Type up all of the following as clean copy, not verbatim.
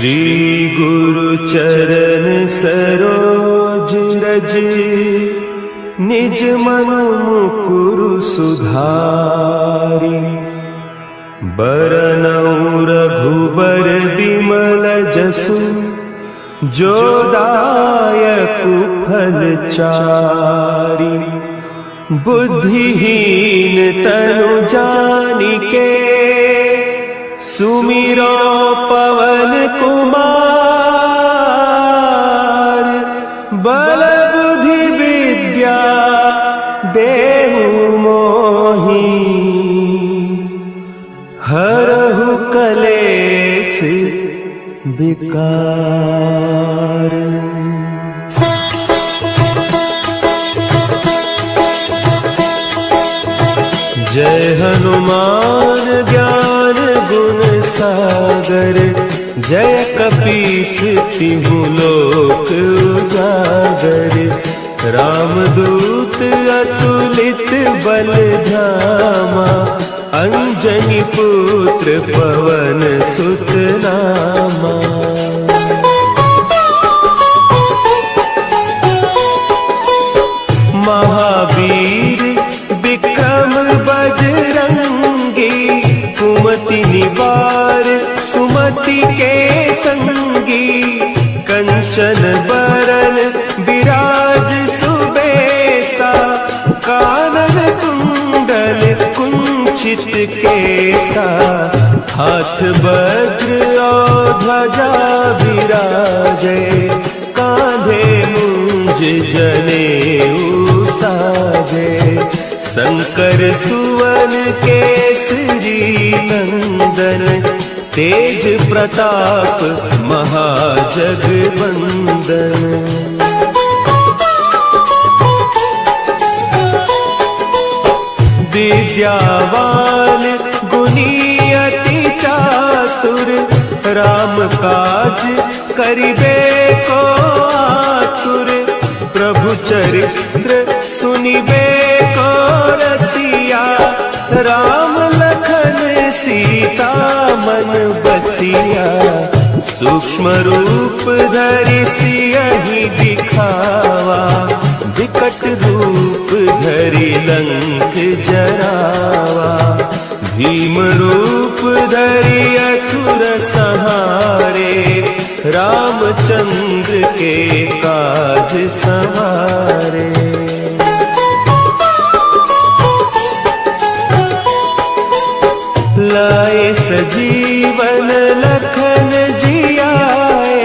श्री गुरु चरण सरोज रज, निज मन मुकुरु सुधारि। बरनउँ रघुबर बिमल जसु, जो दायकु फल चारि। बुद्धिहीन तनु जानिके, सुमिरो पवन कुमार। बल बुद्धि विद्या देहु मोहि, हरहु कलेस विकार। जय हनुमान ज्ञान गुण सागर, जय कपीस तिहु लोक उजागर। रामदूत अतुलित बल धामा, अंजनी पुत्र पवन सुत नामा। महावीर विक्रम बजरंगी, कुमति निवार सुमति के संगी। कंचन बरन विराज सुबेसा, कानन कुंडल कुंचित केसा। हाथ वज्र और ध्वजा विराजे, कांधे मुंज जनेऊ साजे। शंकर सुवन केसरी नंदन, तेज प्रताप महाजगवंदन। विद्यावान गुणी अति चातुर, राम काज करिबे को आतुर। प्रभु चरित्र सुनिबे को रसिया, राम लखन सीता मन बसिया। सूक्ष्म रूप धरि सियहि दिखावा, विकट रूप धरि लंक जरावा। भीम रूप धरि असुर संहारे, रामचंद्र के काज सवारे। लाए सजीवन लखन जियाए,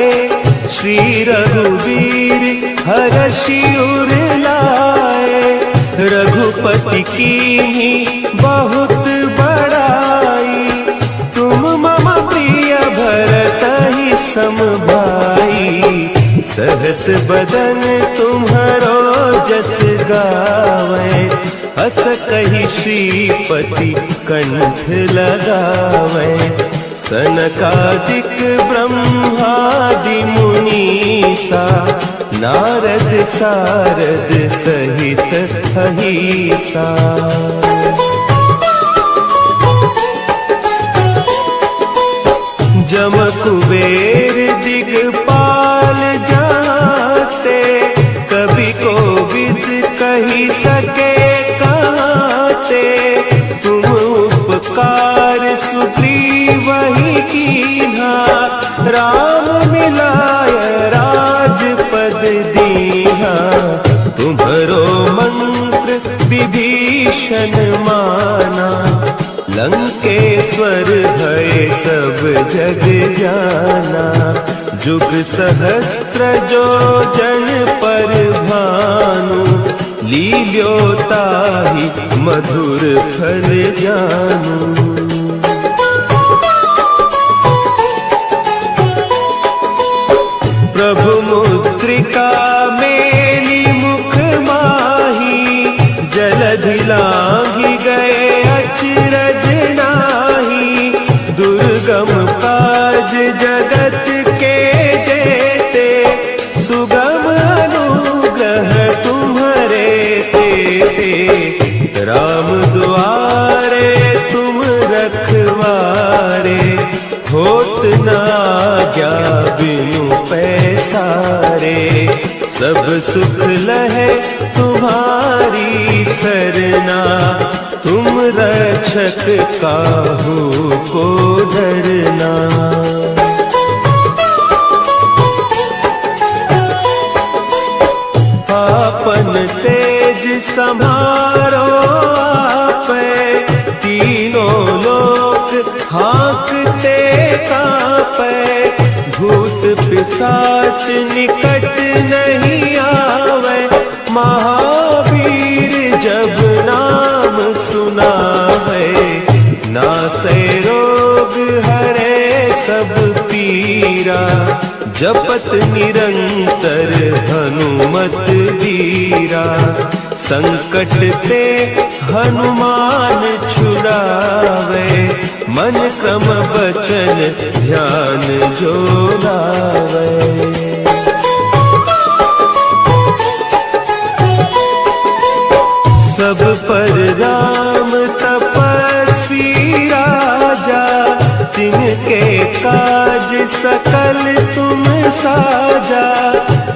श्री रघुवीर हरषि उर लाए। रघुपति कीन्ही बहुत बड़ाई, तुम मम प्रिय भरतहि सम भाई। सहस बदन तुम्हरो जस गावै, हस कहि श्रीपति कंठ लगावै। सनकादिक ब्रह्मादि मुनीसा, नारद सारद सहित अहीसा। जम कुबेर दिगपाल जाते, कवि कोविद कहि सके कहते। तुम उपकार सुग्रीवहि कीन्हा, राम मिलाय राजपद दीन्हा। तुम्हरो मंत्र विभीषण माना, लंकेश्वर भय सब जग जाना। जुग सहस्त्र जो जन पर भानु, लील्योताहि मधुर फल जानू। प्रभु मुद्रिका मेली मुख माही, जलधि लांघि गए अचरज नाही। दुर्गम काज जगत के जेते, सुगम अनुग्रह तुम्हरे तेते। राम दुआरे तुम रखवारे, होत न आज्ञा बिनु पैसारे, सब सुख लहे तुम्हारी सरना, तुम रक्षक काहू को डरना। आपन तेज संभारो आपे, तीनों लोक हाँकते कांपे, भूत पिशाच निकट नहीं आवे, महावीर जब नाम सुनावे, नासे रोग हरे सब पीरा, जपत निरंतर हनुमत धीरा, संकट ते हनुमान छुड़ावे, मन क्रम बचन ध्यान जो लावे। सब पर राम तपस्वी राजा, तिनके काज सकल तुम साजा,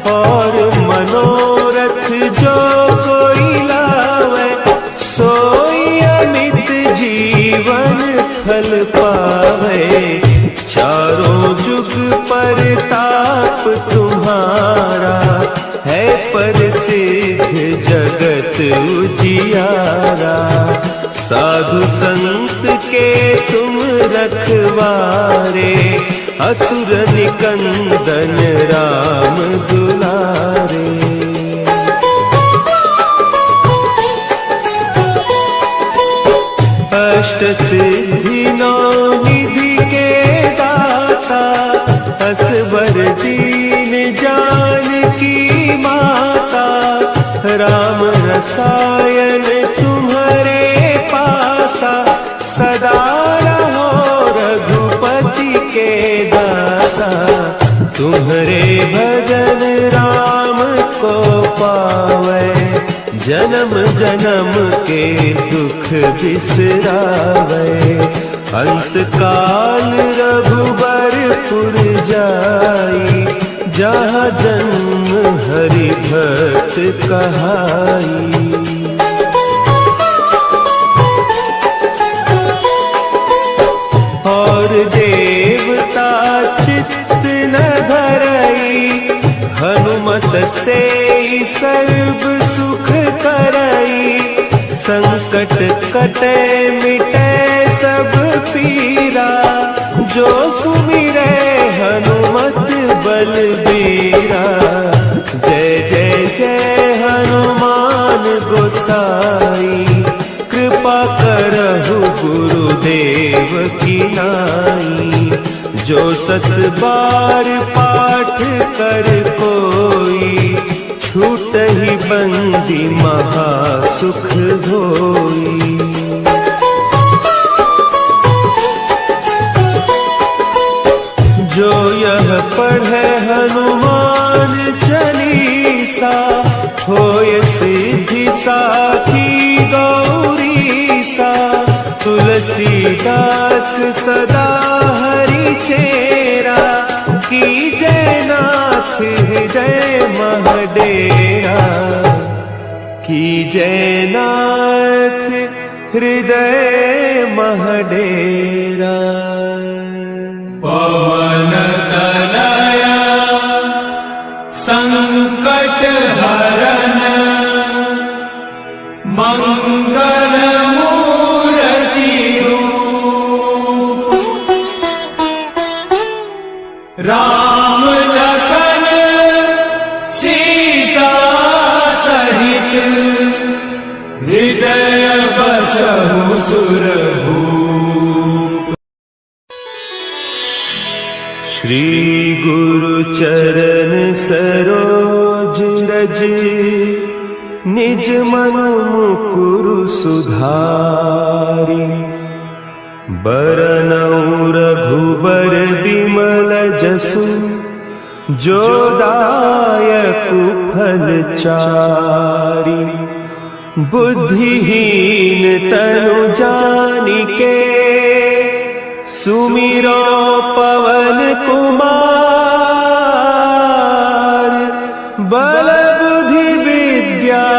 और मनोरथ जो कोई लावे, सोई अमित जीवन फल पावे, चारों जुग परताप तुम्हारा, है प्रसिद्ध जगत उजियारा, साधु संत के तुम रखवारे, असुर निकंदन राम दुलारे। अष्ट सिद्धि नौ निधि के दाता, असवर दीन जानकी माता, राम रसायन तुम्हारे पासा, सदा रहो रघुपति के दासा, तुम्हारे भजन राम को पावे, जन्म जन्म के दुख बिसरावे, अंत काल रघुबरपुर जाई, जहाँ जन्म हरि भक्त कहाई। और देवता चित्त न धरई, हनुमत से सर्व सुख करई, संकट कटे मिटे सब पीरा, जो सुमिरे हनुमत बलबीरा, जय जय जय हनुमान गोसाई, कृपा करहु गुरुदेव की नाई, जो सत बार पाठ कर कोई, छूट ही बंदी महा सुख होई। जो यह पढ़े हनुमान चालीसा, होय सिद्धि साखी गौरीसा, तुलसीदास सदा हरि चेरा, की जयनाथ हृदय महडेरा, की जयनाथ हृदय महडेरा। पवन तनया संकट हरन, मंगल मूर्ति रूप, राम लखन सीता सहित, हृदय बसहु सुरभूप। श्री गुरु चरण सरोज रज, निज मन मुकुरु सुधारि, बरनउँ रघुबर बिमल जसु, जो दायकु फल चारि, बुद्धिहीन तनु जानिके, सुमिरो पवन कुमार, बल बुद्धि विद्या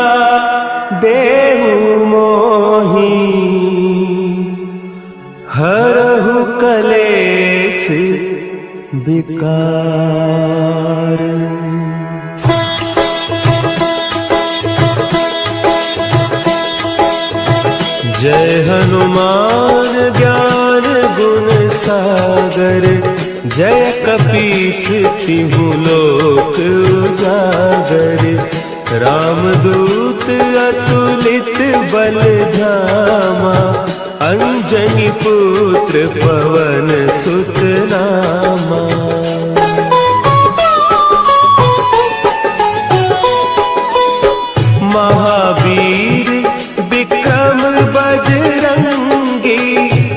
देहु मोहि, हरहु कलेस विकार। जय हनुमान ज्ञान गुण सागर, जय कपीस तिहु लोक उजागर। रामदूत अतुलित बल धामा, अंजनी पुत्र पवन सुत नामा। महावीर विक्रम बजरंगी,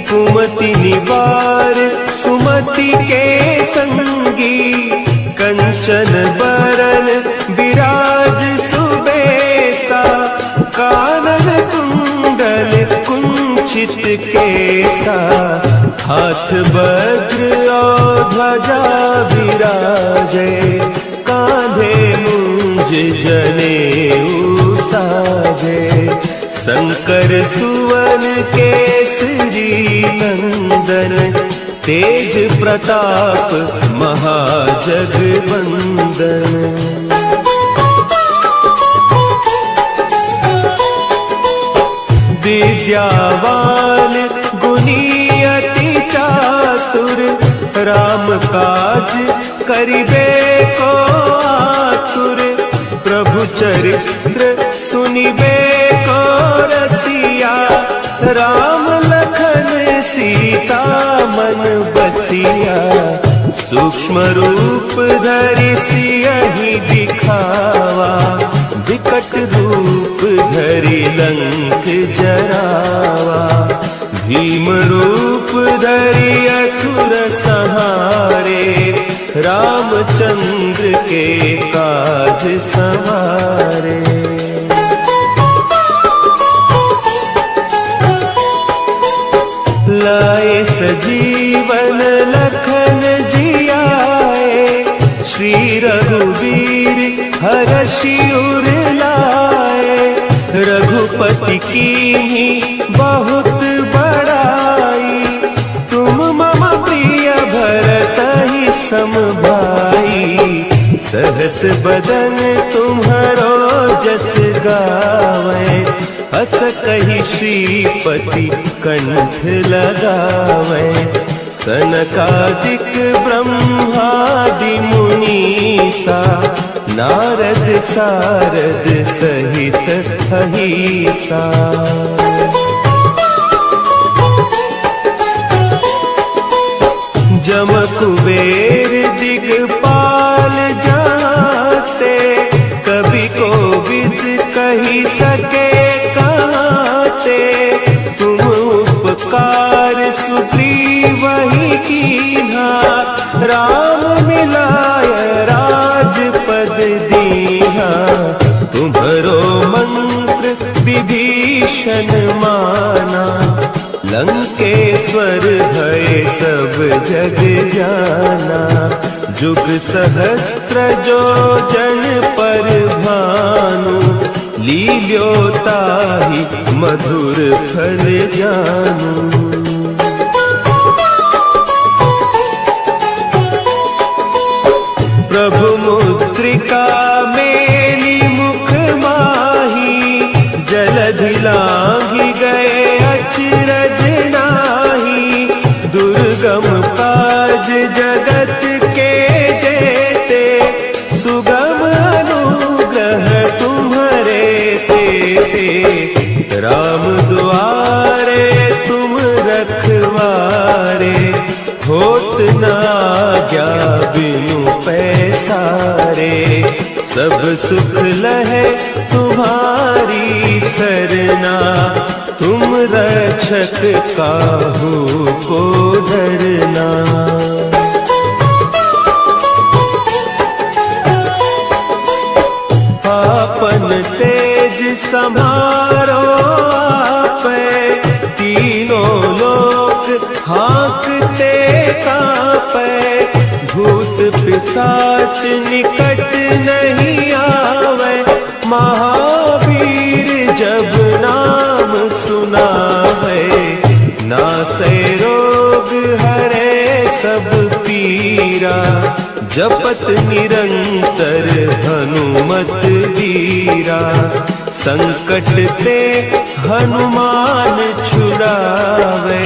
कुमति निवार सुमति के संगी। कंचन बरन विराज सुबेसा, कानन कुंडल कुंचित केसा। हाथ वज्र और ध्वजा विराजे, कांधे मूंज जनेऊ साजे। शंकर सुवन केसरी नंदन, तेज प्रताप महाजगवंदन। विद्यावान गुणी अति चातुर, राम काज करिबे को आतुर। प्रभु चरित्र सुनिबे को रसिया, राम लखन सीता मन बसिया। सूक्ष्म रूप धरि सियहि दिखावा, विकट रूप धरि लंक जरावा। भीम रूप धरि असुर संहारे, रामचंद्र के काज सवारे। लाए सजीवन लखन जियाए, श्री रघुवीर हरषि उर लाए। रघुपति कीन्ही बहुत बड़ाई, तुम मम प्रिय भरतहि सम भाई। सहस बदन तुम्हरो जस गावे, अस कहि श्रीपति कंठ लगावे। सनकादिक ब्रह्मादि मुनीसा, नारद सारद सहित अहीसा। जम कुबेर दिगपाल जाते, कवि कोविद कही सके कहते। तुम उपकार सुग्रीवहि कीन्हा, राम मिलाय राजपद दीन्हा। तुम्हरो मंत्र विभीषण माना, लंकेश्वर भय सब जग जाना। जुग सहस्त्र जो जन पर भानु, लील्योताहि मधुर फल जानू। प्रभु मुद्रिका मेली मुख माही, जलधि लांघि गए अचरज नाही। दुर्गम काज जगत के जेते, सुगम अनुग्रह तुम्हरे तेते। राम दुआरे तुम रखवारे, होत न आज्ञा बिनु पैसारे। सब सुख लहे तुम्हारी सरना, तुम रक्षक काहू को डरना। आपन तेज समारो आपे, तीनों लोक हाँकते कांपे, भूत पिशाच निकट नहीं आवे। महावीर जब नाम सुनावे, नासे रोग हरे सब पीरा। जपत निरंतर हनुमत वीरा, संकट ते हनुमान छुड़ावे।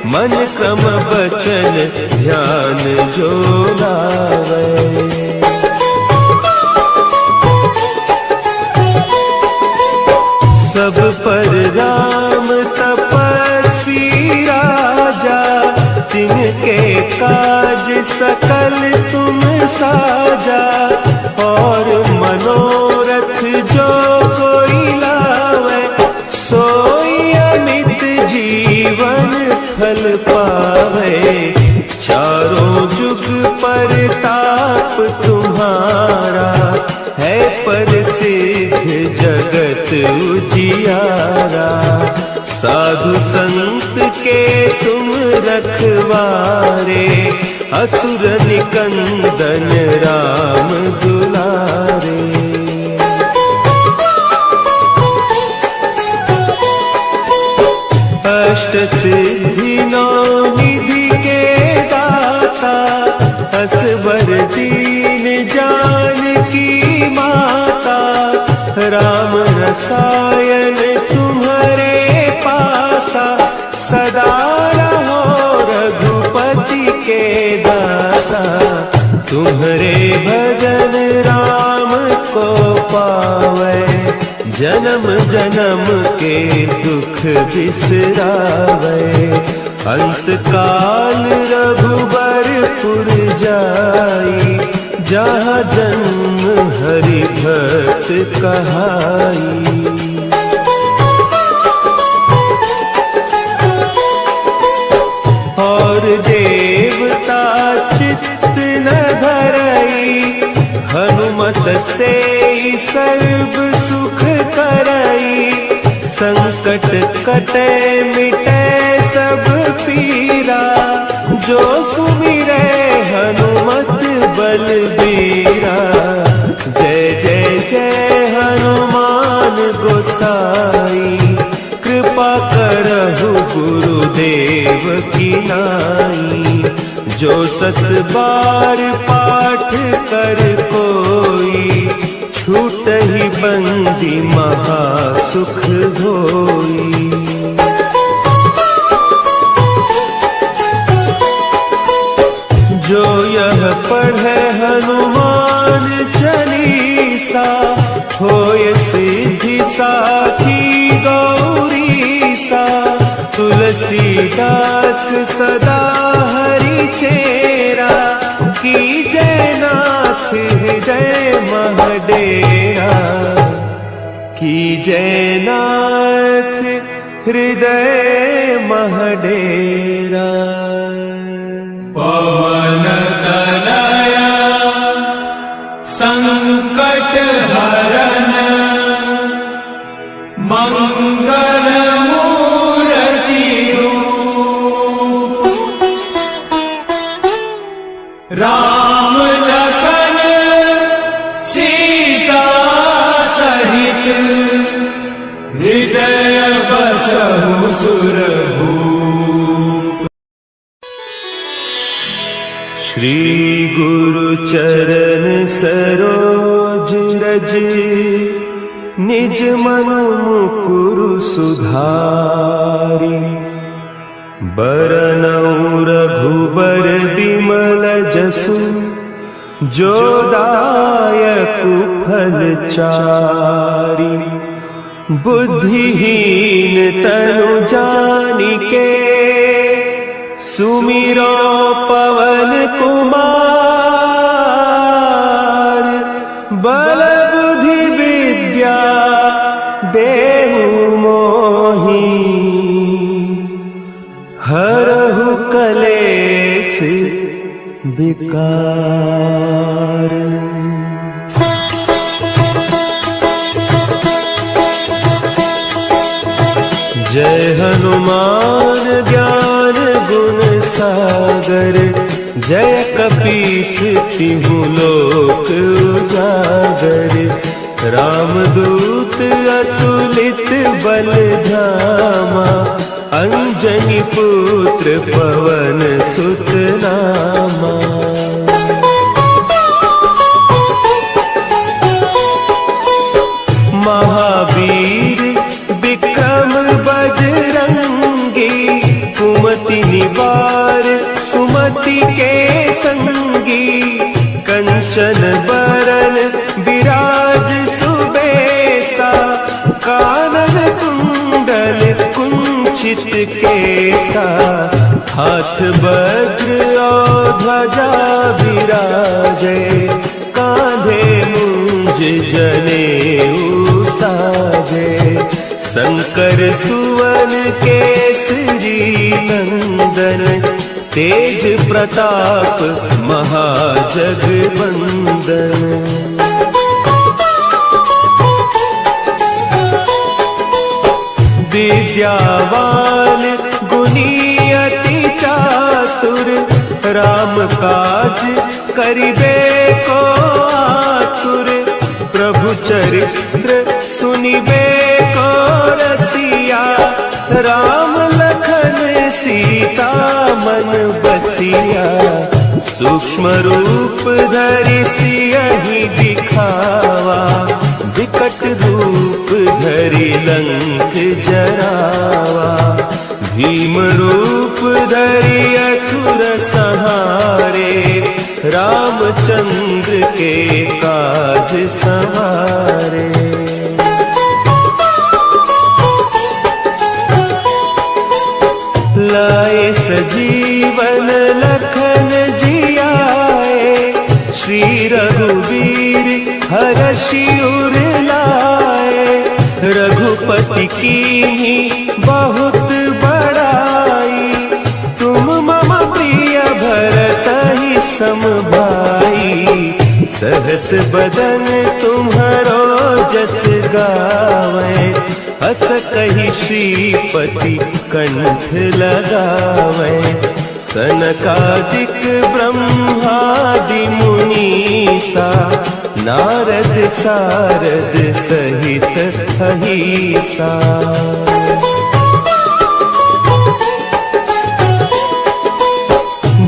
मन क्रम बचन ध्यान जो लावे। सब पर राम तपस्वी राजा, तिनके काज सकल तुम साजा। और मनोरथ जो कोई लावे, सोई अमित जीवन फल पावे। चारों जुग परताप तुम्हारा, है प्रसिद्ध जगत उजियारा। साधु संत के तुम रखवारे, असुर निकंदन राम दुलारे। अष्ट सिद्धि नौ निधि के दाता, असवर दीन जानकी माता। राम रसायन तुम्हारे पासा, सदा रहो रघुपति के दासा। तुम्हारे भजन राम को पावे, जन्म जन्म के दुख बिसरावे। अंत काल रघुबरपुर जाई, जहाँ जन्म हरि भक्त कहाई। और देवता चित्त न धरई, हनुमत से सर्व सुख करई। संकट कटे मिटे सब पीरा, जो सुमिरे हनुमत बलबीरा। जय जय जय हनुमान गोसाई, कृपा करहु गुरुदेव की नाई। जो सत बार पाठ कर कोई, छूटहि बंदी महासुख होई। जो यह पढ़े हनुमान चालीसा, होय सिद्धि साखी गौरीसा। तुलसीदास सदा हरि चेरा, कीजय नाथ हृदय महडेरा। कीजय नाथ हृदय महडेरा। पवन तनया संकट हरन, मंगल मूर्ति रूप। राम लखन सीता सहित, हृदय बसहु सुरभूप। श्री गुरु चरण सरोज रज, निज मन मुकुरु सुधारि। बरनउँ रघुबर बिमल जसु, जो दायकु फल चारि। बुद्धिहीन तनु जानिके, सुमिरो पवन कुमार। बल बुद्धि विद्या देहु मोहि, हरहु कलेस विकार। जय हनुमान ज्ञान गुण सागर, जय कपीस तिहु लोक उजागर, रामदूत अतुलित बल धामा, अंजनी पुत्र पवन सुत नामा। महावीर विक्रम बजरंगी, कुमति निवार सुमति के संगी, कंचन बरन विराज सुबेसा, कानन कुंडल कुंचित केसा, हाथ वज्र और ध्वजा विराजे, कांधे मुंज जनेऊ साजे, शंकर सुवन केसरी नंदन, तेज प्रताप महाजगवंदन। विद्यावान गुणी अति चातुर, राम काज करिबे को आतुर, प्रभु चरित्र सुनिबे को रसिया, राम लखन सीता मन बसिया, सूक्ष्म रूप धरि सियहि दिखावा, विकट रूप धरि लंक जरावा, भीम रूप धरि असुर संहारे, रामचंद्र के काज सवारे। लाए सजीवन लखन जियाए, श्री रघुवीर हरषि उर लाए, रघुपति कीन्ही बहुत बड़ाई, तुम मम प्रिय भरतहि सम भाई, सहस बदन तुम्हरो जस गावे, अस कहि श्रीपति कंठ लगावे, सनकादिक ब्रह्मादि मुनीसा, नारद सारद सहित अहीसा।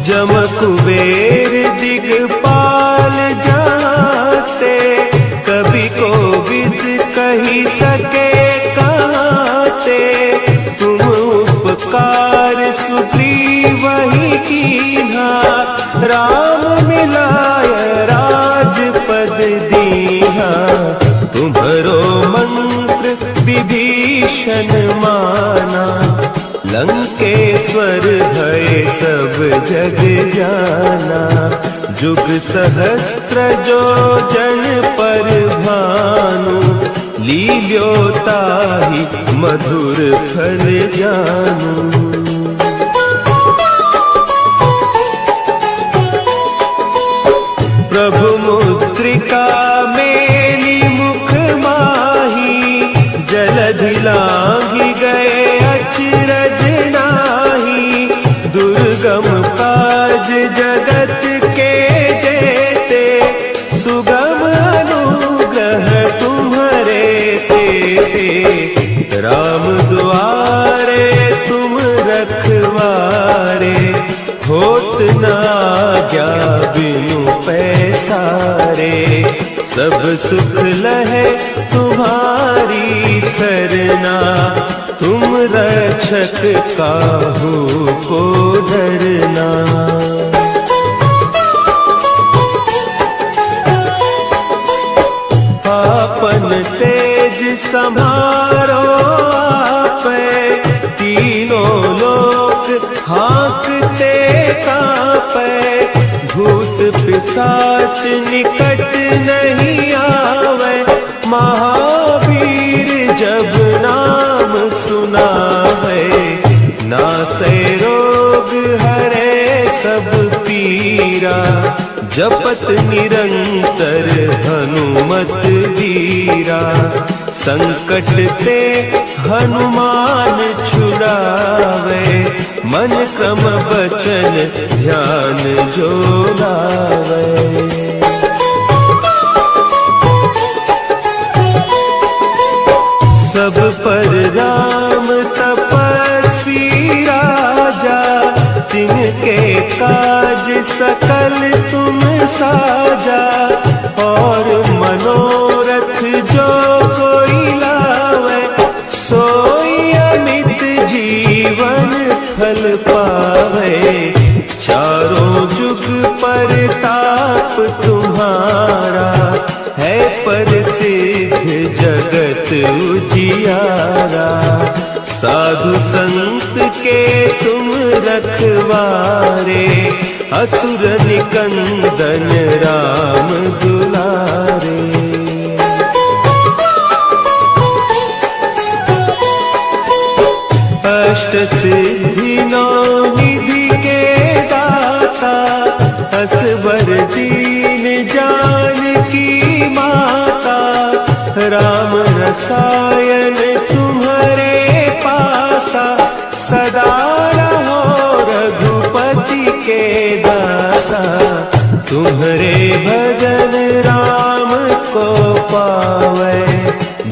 जम कुबेर दिगपाल जाते, कवि कोविद कही सके कहते, तुम उपकार सुग्रीवहि कीन्हा, राम मिलाय राजपद दीन्हा, तुम्हरो मंत्र विभीषण माना, लंकेश्वर भय सब जग जाना, जुग सहस्त्र जो जन पर भानु, लील्योताहि मधुर फल जानू। प्रभु मुद्रिका मेली मुख माही, जलधि लांघि गए अचरज नाही, दुर्गम काज जगत के जेते, सुगम अनुग्रह तुम्हरे तेते, राम दुआरे तुम रखवारे, होत न आज्ञा बिनु पैसारे, सब सुख लहे तुम्हारी सरना, तुम रक्षक काहू को डरना। आपन तेज समारो आपे, तीनों लोक हाँकते कांपे, भूत पिशाच निकट नहीं आवे, महावीर जब नाम सुनावे, नासे रोग हरे सब पीरा, जपत निरंतर हनुमत वीरा, संकट ते हनुमान छुड़ावे, मन क्रम बचन ध्यान जो लावे। सब पर राम तपस्वी राजा, तिनके काज सकल तुम साजा। और मनोरथ जो कोई लावे, सोई अमित जीवन फल पावे। चारों जुग पर ताप तुम्हारा, है प्रसिद्ध जगत उजियारा। साधु संत के तुम रखवारे, असुर निकंदन राम दुलारे। अष्ट सिद्धि नौ निधि के दाता, असवर दीन जानकी माता। राम रसायन तुम्हारे पासा, सदा रहो रघुपति के दासा। तुम्हारे भजन राम को पावे,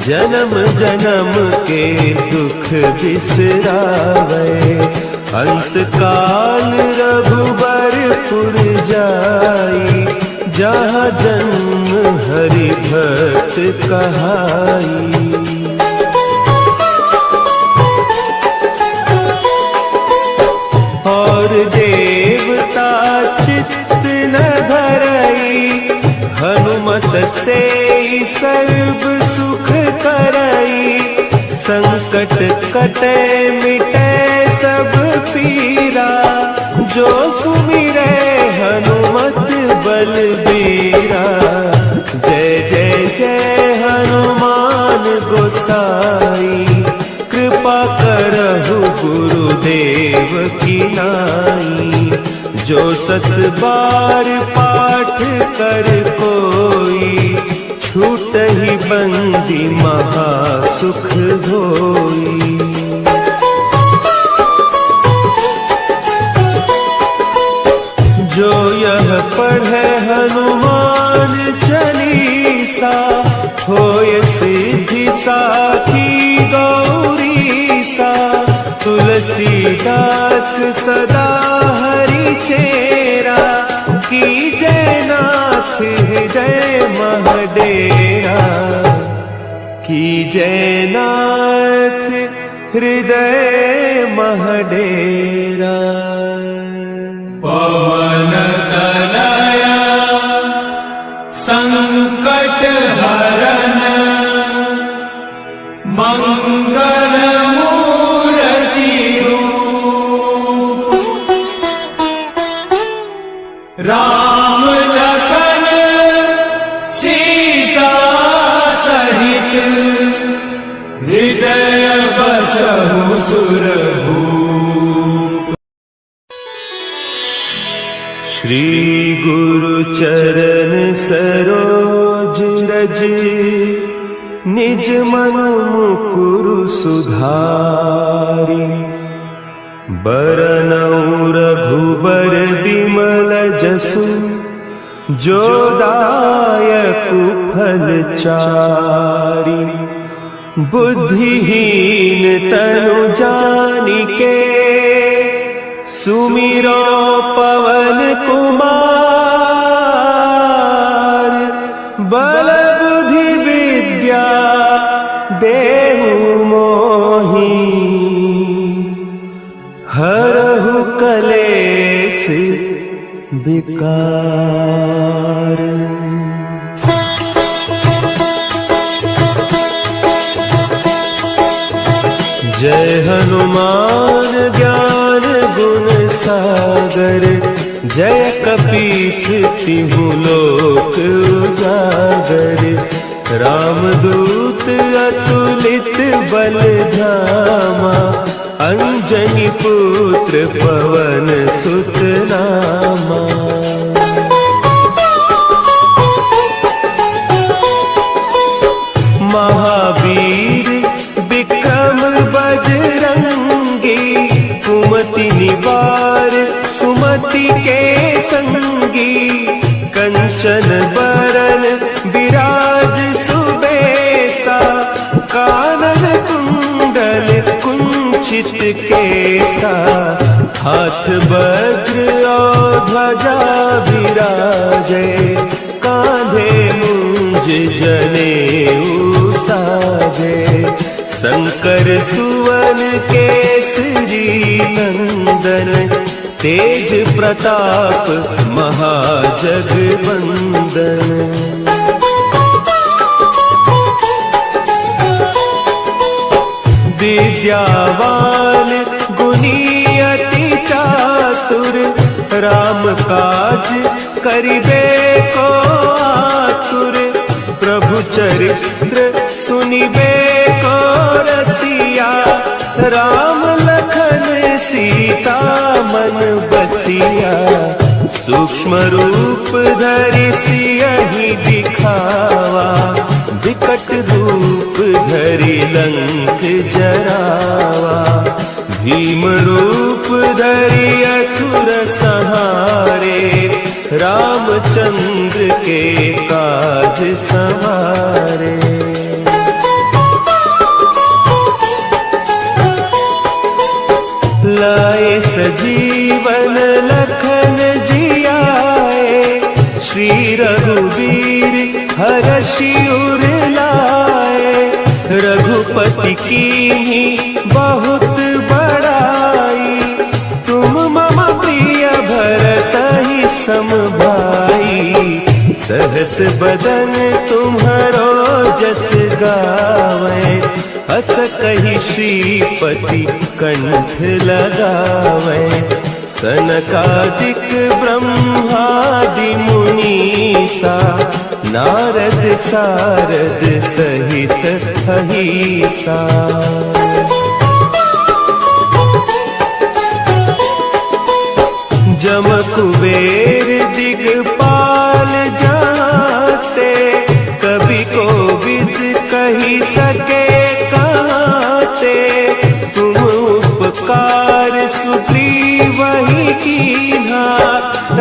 जन्म जन्म के दुख बिसरावे। अंत काल रघुबरपुर जाई, जहाँ जन्म हरि भक्त कहाई। और देवता चित्त न धरई, हनुमत से सर्व सुख करई। संकट कटे मिटे सब पीरा, जो सुमिरे हनुमत बलबीरा। जय जय जय हनुमान गोसाई, कृपा करहु गुरुदेव की नाई। जो सत बार पाठ कर कोई, छूटहि बंदी महा सुख होई। जो यह पढ़े हनुमान चालीसा, होय सिद्धि साखी गौरीसा। तुलसीदास सदा हरि चेरा, कीजय नाथ हृदय महडेरा। कीजय नाथ हृदय महडेरा। पवन तनया संकट हरन, मंगल मूर्ति रूप। राम लखन सीता सहित, हृदय बसहु सुरभूप। श्री गुरु चरण सरोज रज, निज मन मुकुरु सुधारि। बरनउँ रघुबर बिमल जसु, जो दायकु फल चारि। बुद्धिहीन तनु जानिके, सुमिरो पवन कुमार। बल बुद्धि विद्या देहु मोहि, हरहु कलेस विकार। जय हनुमान ज्ञान गुण सागर, जय कपीस तिहु लोक उजागर। रामदूत अतुलित बल धामा, अंजनी पुत्र पवन सुत नामा। महावीर विक्रम बजरंगी, कुमति सा, हाथ वज्र और ध्वजा विराजे, कांधे मुंज जनेऊ साजे। शंकर सुवन केसरी नंदन, तेज प्रताप महाजगवंदन। विद्यावान गुणी अति चातुर, राम काज करिबे को आतुर। प्रभु चरित्र सुनिबे को रसिया, राम लखन सीता मन बसिया। सूक्ष्म रूप धरि सियहि दिखावा, विकट रूप धरि लंक जरावा। भीम रूप धरि असुर संहारे, रामचंद्र के काज संवारे। लाए सजीवन लखन जियाए, श्री रघुवीर हरषि उर लाए। रघुपति कीन्ही बहुत बड़ाई, तुम मम प्रिय भरतहि सम भाई। सहस बदन तुम्हरो जस गावें, हस कहि श्रीपति कंठ लगावें। सनकादिक ब्रह्मादि मुनीसा, नारद सारद सहित अहीसा। जम कुबेर दिगपाल जाते, कवि कोविद कही सके कहते। तुम उपकार सुग्रीवहि कीन्हा,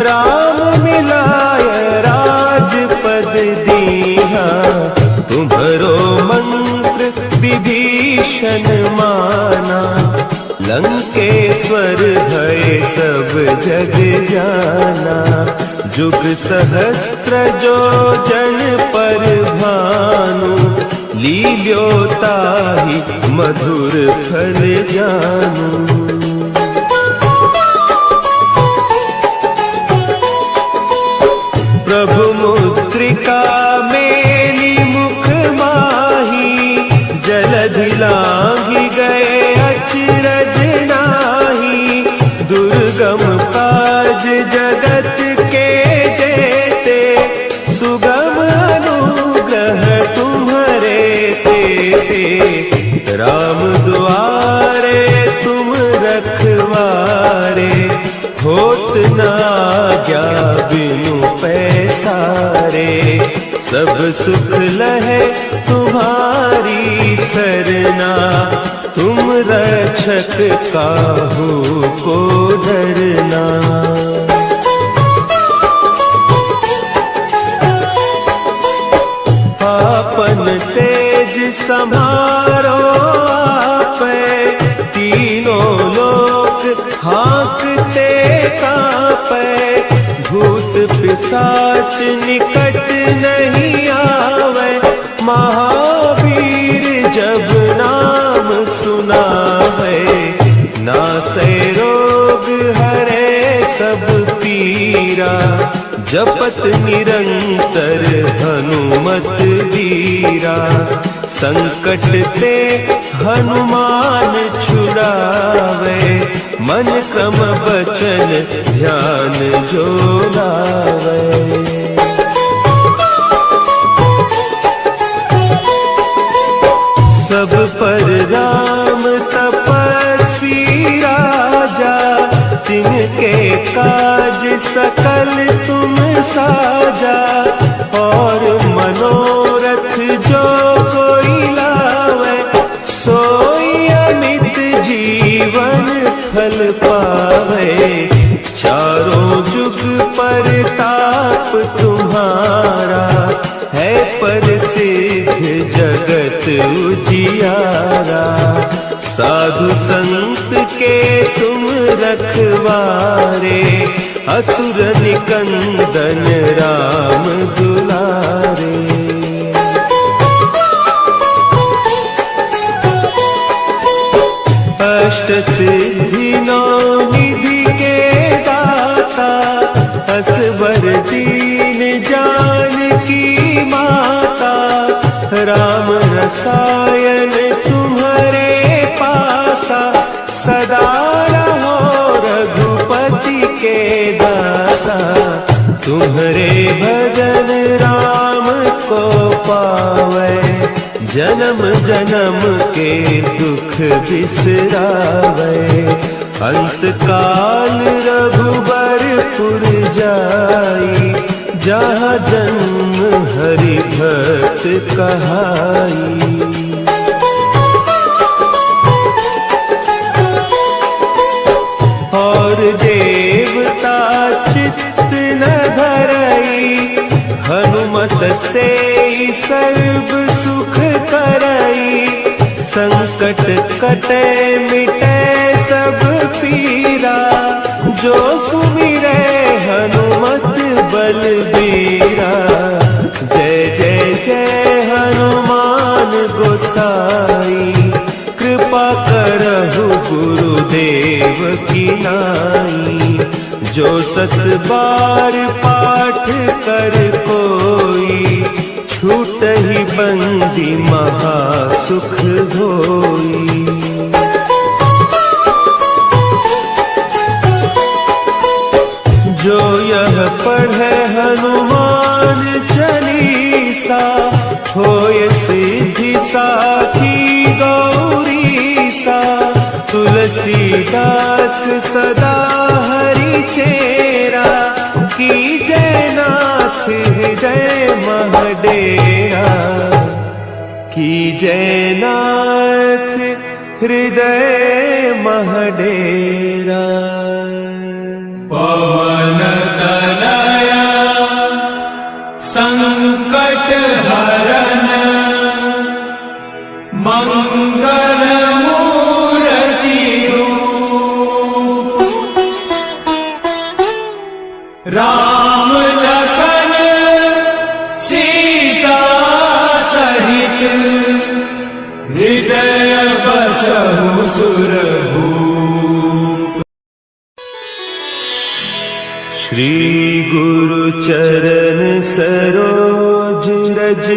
राम मिलाय राजपद दीन्हा। तुम्हरो मंत्र विभीषण माना, लंकेश्वर भय सब जग जाना। जुग सहस्त्र जो जन पर भानु, लील्यो ताहि मधुर फल जानू। प्रभु मुद्रिका मेली मुख माही, जलधि लांघि गए अचरज नाही। दुर्गम काज जगत के जेते, सुगम अनुग्रह तुम्हरे तेते। राम दुआरे तुम रखवारे, होत न आज्ञा बिनु पैसारे। सब सुख लहे तुम्हारी सरना, तुम रक्षक काहू को डरना। आपन तेज समारो आपे, तीनों लोक हाँकते कांपे। भूत पिशाच निकट नहीं आवे, महावीर जब नाम सुनावे। नासै रोग हरे सब पीरा, जपत निरंतर हनुमत वीरा। संकट ते हनुमान छुड़ावे, मन क्रम बचन ध्यान जो लावे। सब पर राम तपस्वी राजा, तिनके काज सकल तुम साजा। और मनोरथ जो कोई लावे, सोई अमित जीवन फल पावे। चारों जुग परताप तुम्हारा, है प्रसिद्ध जगत उजियारा। साधु संत के तुम रखवारे, असुर निकंदन राम दुलारे। अष्ट सिद्धि नौ निधि के दाता, असवर दीन जानकी माता, राम रसायन तुम्हारे पासा, सदा रहो रघुपति के दासा। तुम्हारे भजन राम को पावे, जन्म जन्म के दुख बिसरावे। अंत काल रघुबरपुर जाई, जहाँ जन्म हरि भक्त कहाई। और देवता चित्त न धरई, हनुमत से सर्व सुख करई। संकट कटे मिटे सब पीरा, जो सुमिरे हनुमत बलबीरा। जय जय जय हनुमान गोसाई, कृपा करहु गुरुदेव की नाई। जो सत बार पाठ कर कोई, छूटहि बंदी महासुख होई। जो यह पढ़े हनुमान चालीसा, होय सिद्धि साखी गौरीसा। तुलसीदास सदा हरि चेरा, की जय नाथ हृदय महडेरा। की जय नाथ हृदय महडेरा। पवन तनया संकट हरन, मंगल मूर्ति रूप। राम लखन सीता सहित, हृदय बसहु सुरभूप। श्री गुरु चरण सरोज रज,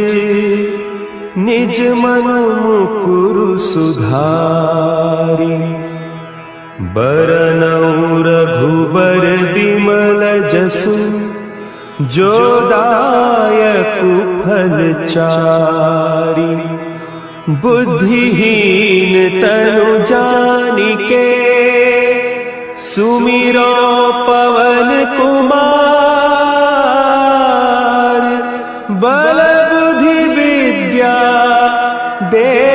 निज मन मुकुरु सुधारि। बरनउँ रघुबर बिमल जसु, जो दायकु फल चारि। बुद्धिहीन तनु जानिके, सुमिरो पवन कुमार। बल बुद्धि विद्या दे